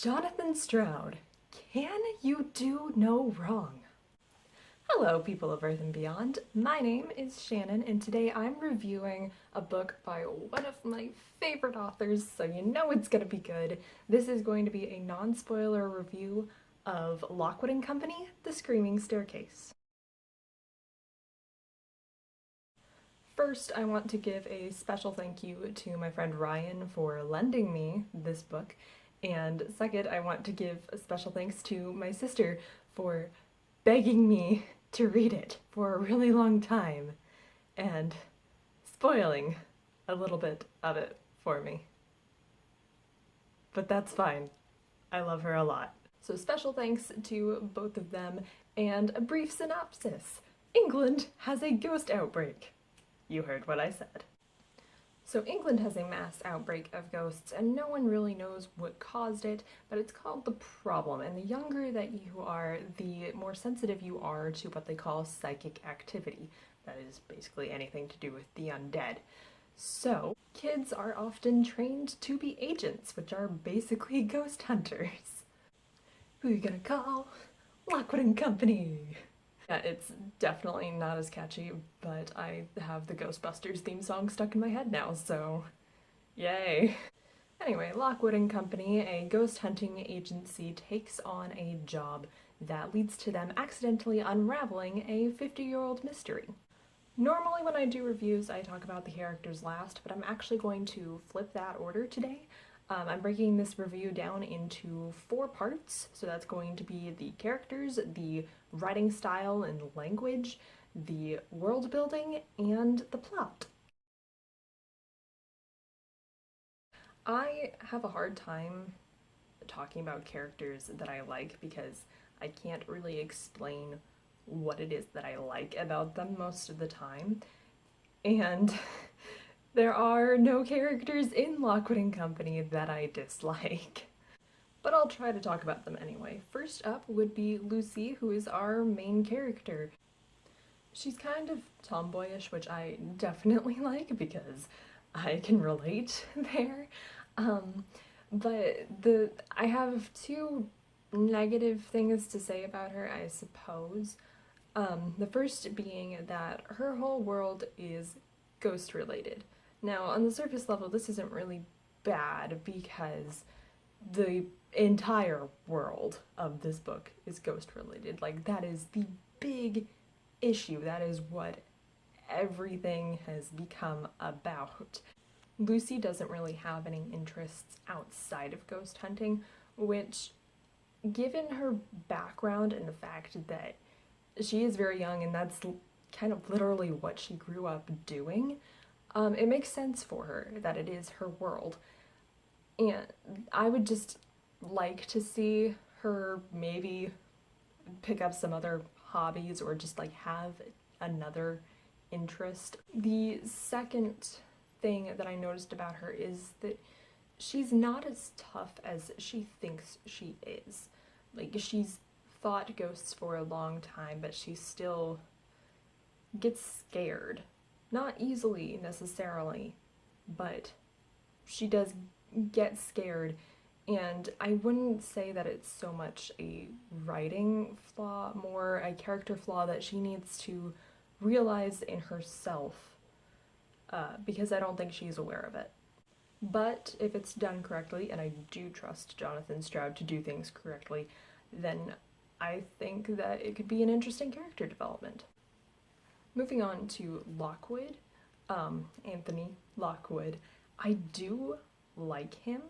Jonathan Stroud, can you do no wrong? Hello, people of Earth and beyond. My name is Shannon, and today I'm reviewing a book by one of my favorite authors, so you know it's gonna be good. This is going to be a non-spoiler review of Lockwood and Company, The Screaming Staircase. First, I want to give a special thank you to my friend Ryan for lending me this book. And second, I want to give a special thanks to my sister for begging me to read it for a really long time and spoiling a little bit of it for me. But that's fine. I love her a lot. So special thanks to both of them, and a brief synopsis. England has a ghost outbreak. You heard what I said. So England has a mass outbreak of ghosts, and no one really knows what caused it, but it's called the problem. And the younger that you are, the more sensitive you are to what they call psychic activity. That is basically anything to do with the undead. So kids are often trained to be agents, which are basically ghost hunters. Who are you gonna call? Lockwood and Company! Yeah, it's definitely not as catchy, but I have the Ghostbusters theme song stuck in my head now, so yay. Anyway, Lockwood and Company, a ghost hunting agency, takes on a job that leads to them accidentally unraveling a 50-year-old mystery. Normally when I do reviews, I talk about the characters last, but I'm actually going to flip that order today. I'm breaking this review down into 4 parts, so that's going to be the characters, the writing style and language, the world building, and the plot. I have a hard time talking about characters that I like because I can't really explain what it is that I like about them most of the time, and there are no characters in Lockwood and Company that I dislike. But I'll try to talk about them anyway. First up would be Lucy, who is our main character. She's kind of tomboyish, which I definitely like because I can relate there. But I have 2 negative things to say about her, I suppose. The first being that her whole world is ghost related. Now, on the surface level, this isn't really bad because the entire world of this book is ghost related. Like, that is the big issue. That is what everything has become about. Lucy doesn't really have any interests outside of ghost hunting, which, given her background and the fact that she is very young and that's kind of literally what she grew up doing, it makes sense for her that it is her world. And I would just like to see her maybe pick up some other hobbies or just like have another interest. The second thing that I noticed about her is that she's not as tough as she thinks she is. Like, she's fought ghosts for a long time, but she still gets scared. Not easily necessarily, but she does get scared, and I wouldn't say that it's so much a writing flaw, more a character flaw that she needs to realize in herself, because I don't think she's aware of it. But if it's done correctly, and I do trust Jonathan Stroud to do things correctly, then I think that it could be an interesting character development. Moving on to Lockwood, Anthony Lockwood, I do like him.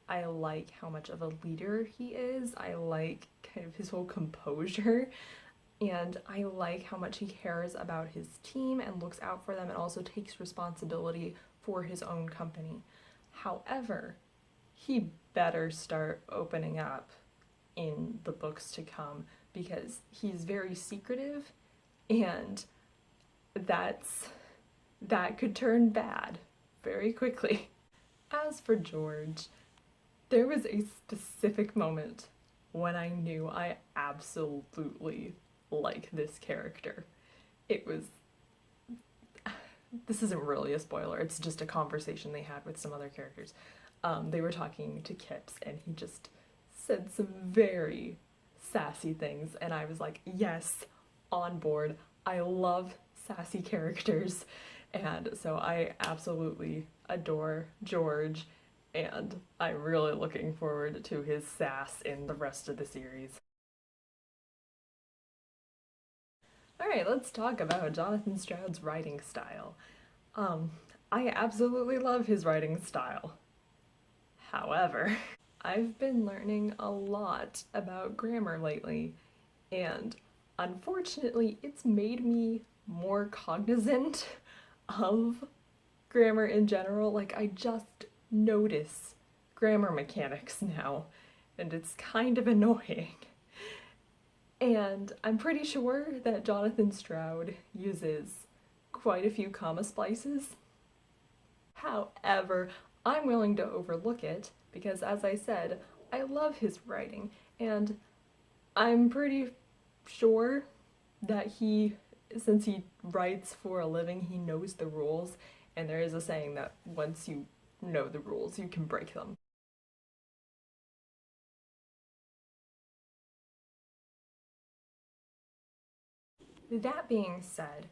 I like how much of a leader he is. I like kind of his whole composure, and I like how much he cares about his team and looks out for them and also takes responsibility for his own company. However, he better start opening up in the books to come because he's very secretive, and that could turn bad very quickly. As for George, there was a specific moment when I knew I absolutely like this character. It was, this isn't really a spoiler, it's just a conversation they had with some other characters. They were talking to Kips, and he just said some very sassy things, and I was like, yes, on board. I love sassy characters, and so I absolutely adore George, and I'm really looking forward to his sass in the rest of the series. Alright, let's talk about Jonathan Stroud's writing style. Um, I absolutely love his writing style. However, I've been learning a lot about grammar lately, and unfortunately, it's made me more cognizant of grammar in general. Like, I just notice grammar mechanics now, and it's kind of annoying. And I'm pretty sure that Jonathan Stroud uses quite a few comma splices. However, I'm willing to overlook it because, as I said, I love his writing, and I'm pretty sure that since he writes for a living, he knows the rules, and there is a saying that once you know the rules, you can break them. That being said,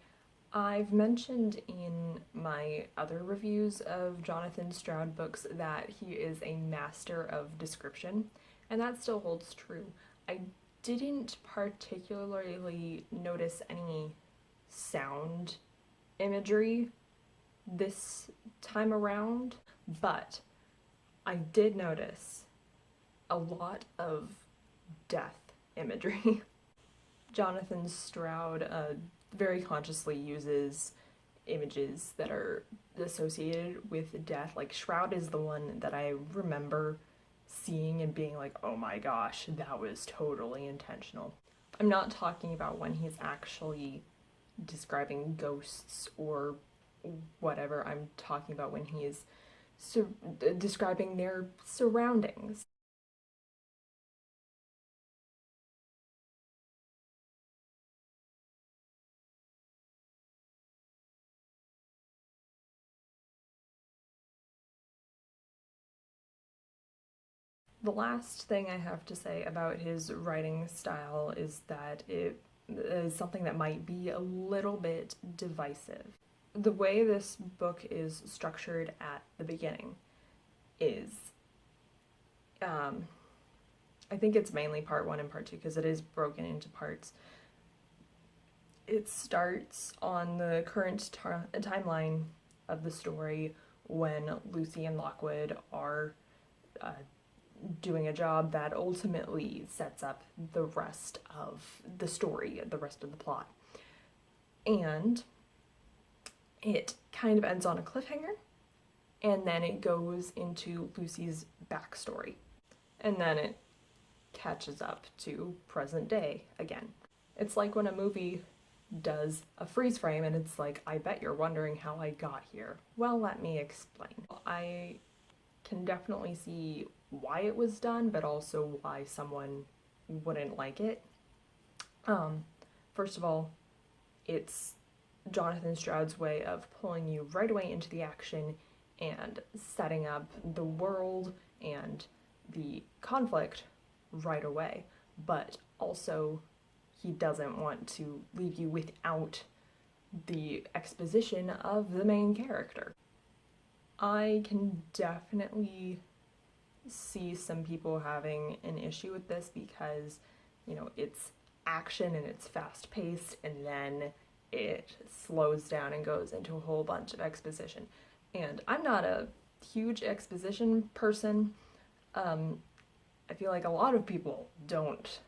I've mentioned in my other reviews of Jonathan Stroud books that he is a master of description, and that still holds true. I didn't particularly notice any sound imagery this time around, but I did notice a lot of death imagery. Jonathan Stroud very consciously uses images that are associated with death. Like, Shroud is the one that I remember seeing and being like, oh my gosh, that was totally intentional. I'm not talking about when he's actually describing ghosts or whatever. I'm talking about when he is describing their surroundings. The last thing I have to say about his writing style is that it is something that might be a little bit divisive. The way this book is structured at the beginning is, um, I think it's mainly part one and part two because it is broken into parts. It starts on the current timeline of the story when Lucy and Lockwood are uh, doing a job that ultimately sets up the rest of the story, the rest of the plot. And it kind of ends on a cliffhanger, and then it goes into Lucy's backstory. And then it catches up to present day again. It's like when a movie does a freeze frame and it's like, I bet you're wondering how I got here. Well, let me explain. I can definitely see why it was done, but also why someone wouldn't like it. First of all, it's Jonathan Stroud's way of pulling you right away into the action and setting up the world and the conflict right away. But also, he doesn't want to leave you without the exposition of the main character. I can definitely see some people having an issue with this because, it's action and it's fast paced, and then it slows down and goes into a whole bunch of exposition. And I'm not a huge exposition person. I feel like a lot of people don't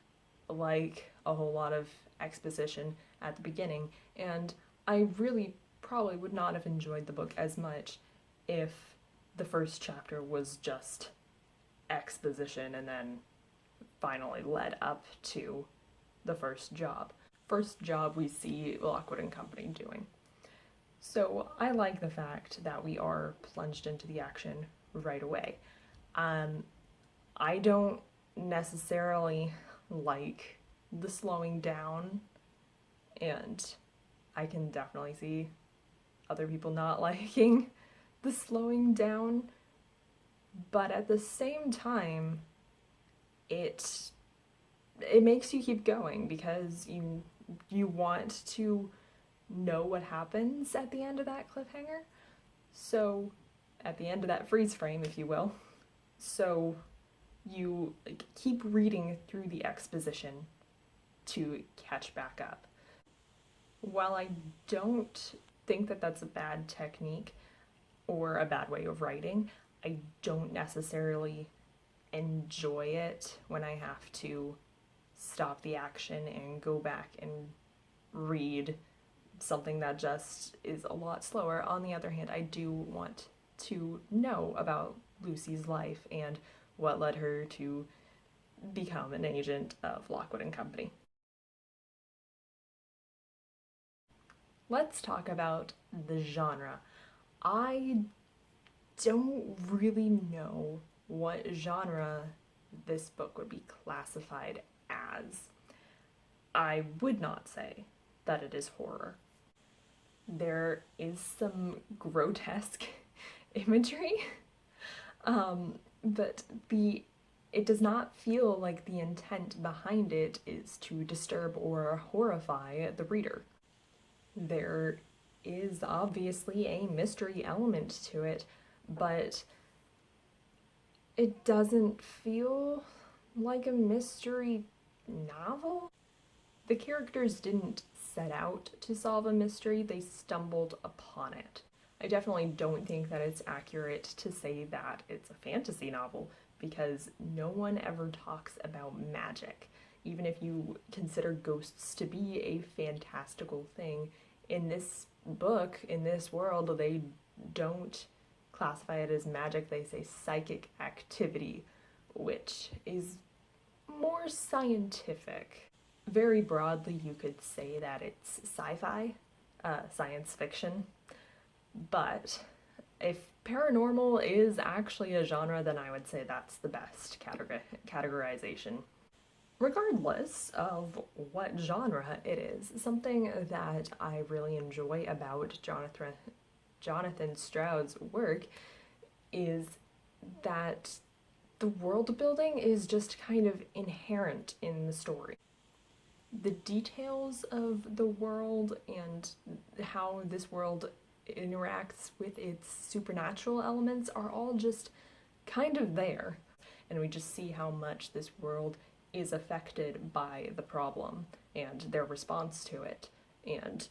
like a whole lot of exposition at the beginning, and I really probably would not have enjoyed the book as much if the first chapter was just exposition and then finally led up to the first job. First job we see Lockwood and Company doing. So I like the fact that we are plunged into the action right away. I don't necessarily like the slowing down, and I can definitely see other people not liking the slowing down, but at the same time, it it makes you keep going because you want to know what happens at the end of that cliffhanger. So at the end of that freeze frame, if you will. So you like, keep reading through the exposition to catch back up. While I don't think that that's a bad technique or a bad way of writing, I don't necessarily enjoy it when I have to stop the action and go back and read something that just is a lot slower. On the other hand, I do want to know about Lucy's life and what led her to become an agent of Lockwood and Company. Let's talk about the genre. I don't really know what genre this book would be classified as. I would not say that it is horror. There is some grotesque imagery, but it does not feel like the intent behind it is to disturb or horrify the reader. There is obviously a mystery element to it, but it doesn't feel like a mystery novel. The characters didn't set out to solve a mystery, they stumbled upon it. I definitely don't think that it's accurate to say that it's a fantasy novel because no one ever talks about magic. Even if you consider ghosts to be a fantastical thing, in this book, in this world, they don't classify it as magic, they say psychic activity, which is more scientific. Very broadly, you could say that it's sci-fi, science fiction, but if paranormal is actually a genre, then I would say that's the best categorization. Regardless of what genre it is, something that I really enjoy about Jonathan Stroud's work is that the world building is just kind of inherent in the story. The details of the world and how this world interacts with its supernatural elements are all just kind of there. And we just see how much this world is affected by the problem and their response to it. And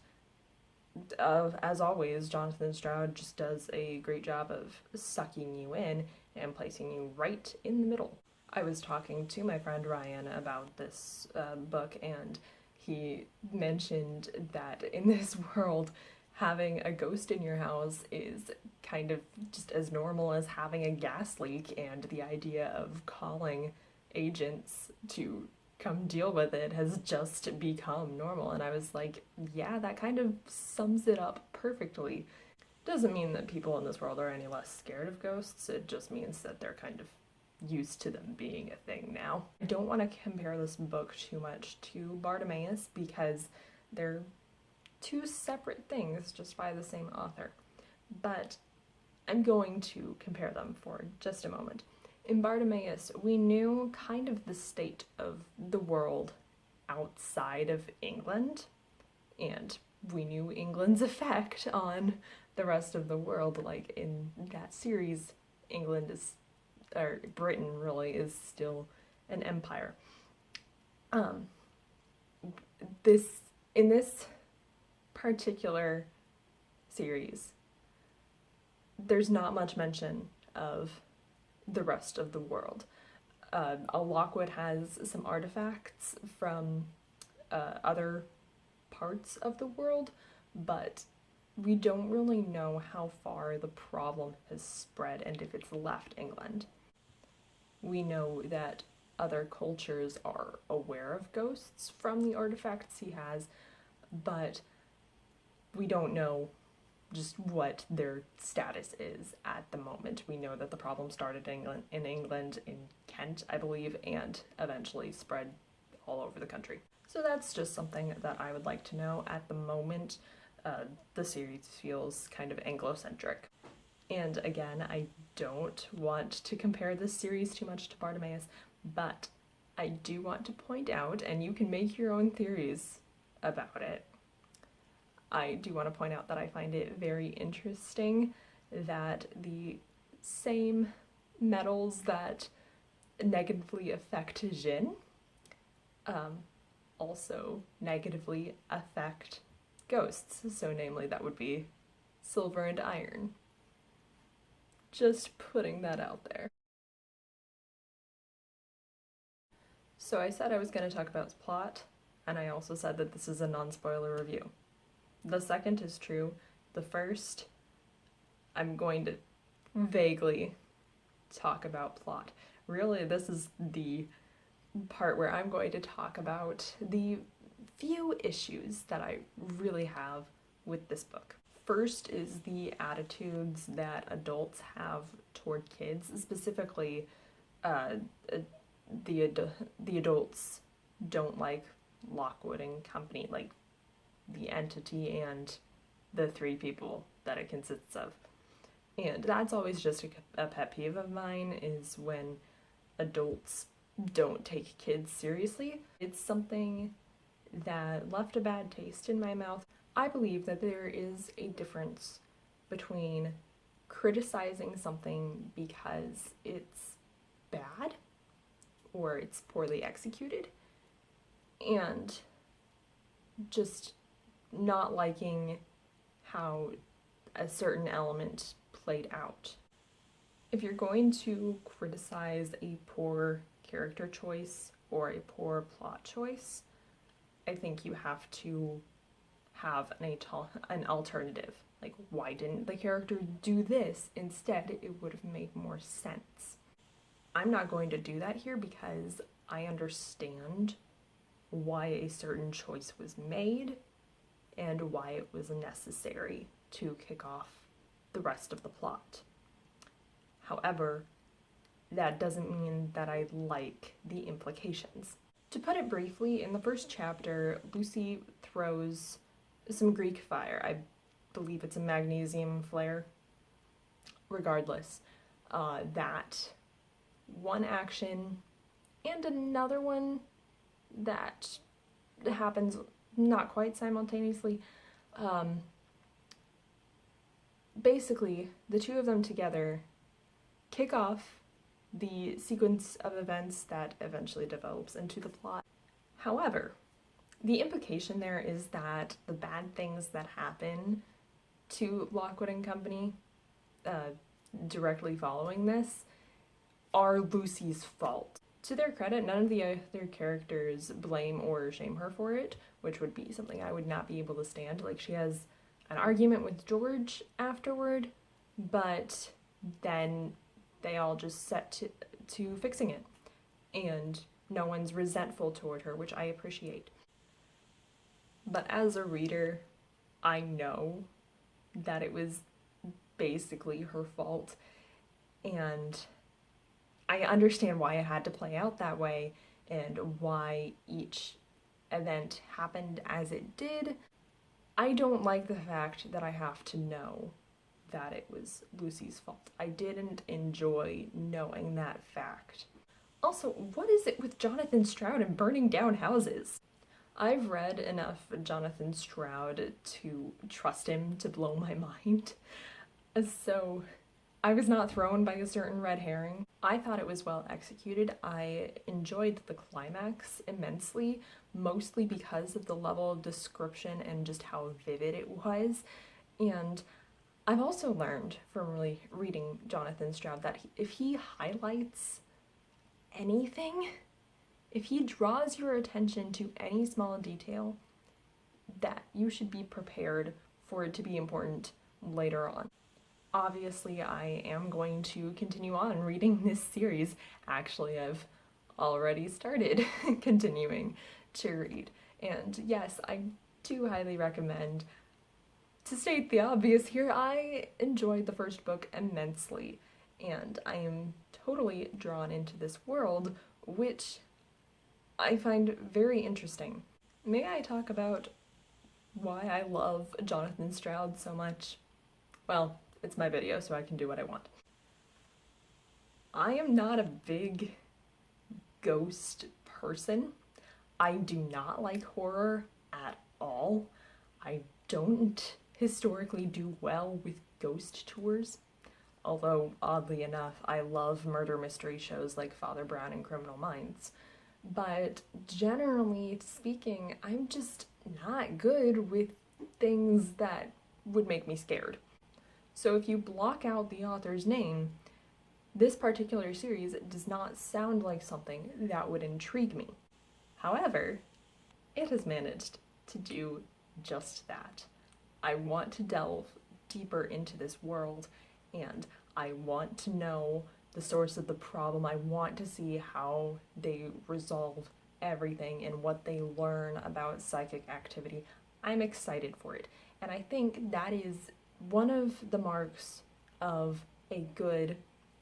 as always, Jonathan Stroud just does a great job of sucking you in and placing you right in the middle. I was talking to my friend Ryan about this book, and he mentioned that in this world, having a ghost in your house is kind of just as normal as having a gas leak, and the idea of calling agents to come deal with it has just become normal. And I was like, yeah, that kind of sums it up perfectly. Doesn't mean that people in this world are any less scared of ghosts, it just means that they're kind of used to them being a thing now. I don't want to compare this book too much to Bartimaeus because they're two separate things just by the same author, but I'm going to compare them for just a moment. In Bartimaeus, we knew kind of the state of the world outside of England, and we knew England's effect on the rest of the world. Like in that series, England is, or Britain really, is still an empire. This in this particular series, there's not much mention of the rest of the world. Lockwood has some artifacts from other parts of the world, but we don't really know how far the problem has spread and if it's left England. We know that other cultures are aware of ghosts from the artifacts he has, but we don't know just what their status is at the moment. We know that the problem started in England, in Kent, I believe, and eventually spread all over the country. So that's just something that I would like to know. At the moment, the series feels kind of Anglo-centric. And again, I don't want to compare this series too much to Bartimaeus, but I do want to point out, and you can make your own theories about it, I do want to point out that I find it very interesting that the same metals that negatively affect Jin also negatively affect ghosts. So, namely, that would be silver and iron. Just putting that out there. So, I said I was going to talk about plot, and I also said that this is a non spoiler review. The second is true. The first, I'm going to vaguely talk about plot. Really, this is the part where I'm going to talk about the few issues that I really have with this book. First is the attitudes that adults have toward kids, specifically the adults don't like Lockwood and Company, like the entity and the three people that it consists of. And that's always just a pet peeve of mine, is when adults don't take kids seriously. It's something that left a bad taste in my mouth. I believe that there is a difference between criticizing something because it's bad or it's poorly executed and just not liking how a certain element played out. If you're going to criticize a poor character choice or a poor plot choice, I think you have to have an alternative. Like, why didn't the character do this instead? It would have made more sense. I'm not going to do that here because I understand why a certain choice was made and why it was necessary to kick off the rest of the plot. However, that doesn't mean that I like the implications. To put it briefly, in the first chapter, Lucy throws some Greek fire. I believe it's a magnesium flare. Regardless, that one action and another one that happens not quite simultaneously. Basically, the two of them together kick off the sequence of events that eventually develops into the plot. However, the implication there is that the bad things that happen to Lockwood and Company directly following this are Lucy's fault. To their credit, none of the other characters blame or shame her for it, which would be something I would not be able to stand. Like, she has an argument with George afterward, but then they all just set to fixing it, and no one's resentful toward her, which I appreciate. But as a reader, I know that it was basically her fault, and I understand why it had to play out that way and why each event happened as it did. I don't like the fact that I have to know that it was Lucy's fault. I didn't enjoy knowing that fact. Also, what is it with Jonathan Stroud and burning down houses? I've read enough Jonathan Stroud to trust him to blow my mind. So I was not thrown by a certain red herring. I thought it was well executed. I enjoyed the climax immensely, mostly because of the level of description and just how vivid it was. And I've also learned from really reading Jonathan Stroud that if he highlights anything, if he draws your attention to any small detail, that you should be prepared for it to be important later on. Obviously, I am going to continue on reading this series. Actually, I've already started continuing to read. And yes, I do highly recommend. To state the obvious here, I enjoyed the first book immensely, and I am totally drawn into this world, which I find very interesting. May I talk about why I love Jonathan Stroud so much? Well, it's my video, so I can do what I want. I am not a big ghost person. I do not like horror at all. I don't historically do well with ghost tours. Although, oddly enough, I love murder mystery shows like Father Brown and Criminal Minds. But generally speaking, I'm just not good with things that would make me scared. So if you block out the author's name, this particular series does not sound like something that would intrigue me. However, it has managed to do just that. I want to delve deeper into this world, and I want to know the source of the problem. I want to see how they resolve everything and what they learn about psychic activity. I'm excited for it. And I think that is one of the marks of a good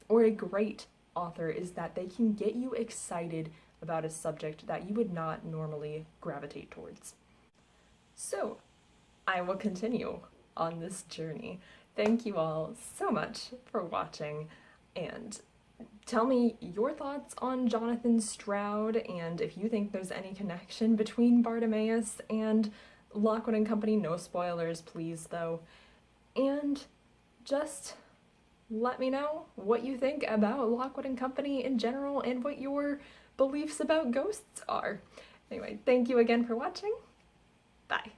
or a great author, is that they can get you excited about a subject that you would not normally gravitate towards. So, I will continue on this journey. Thank you all so much for watching, and tell me your thoughts on Jonathan Stroud, and if you think there's any connection between Bartimaeus and Lockwood and Company. No spoilers, please, though. And just let me know what you think about Lockwood and Company in general and what your beliefs about ghosts are. Anyway, thank you again for watching. Bye.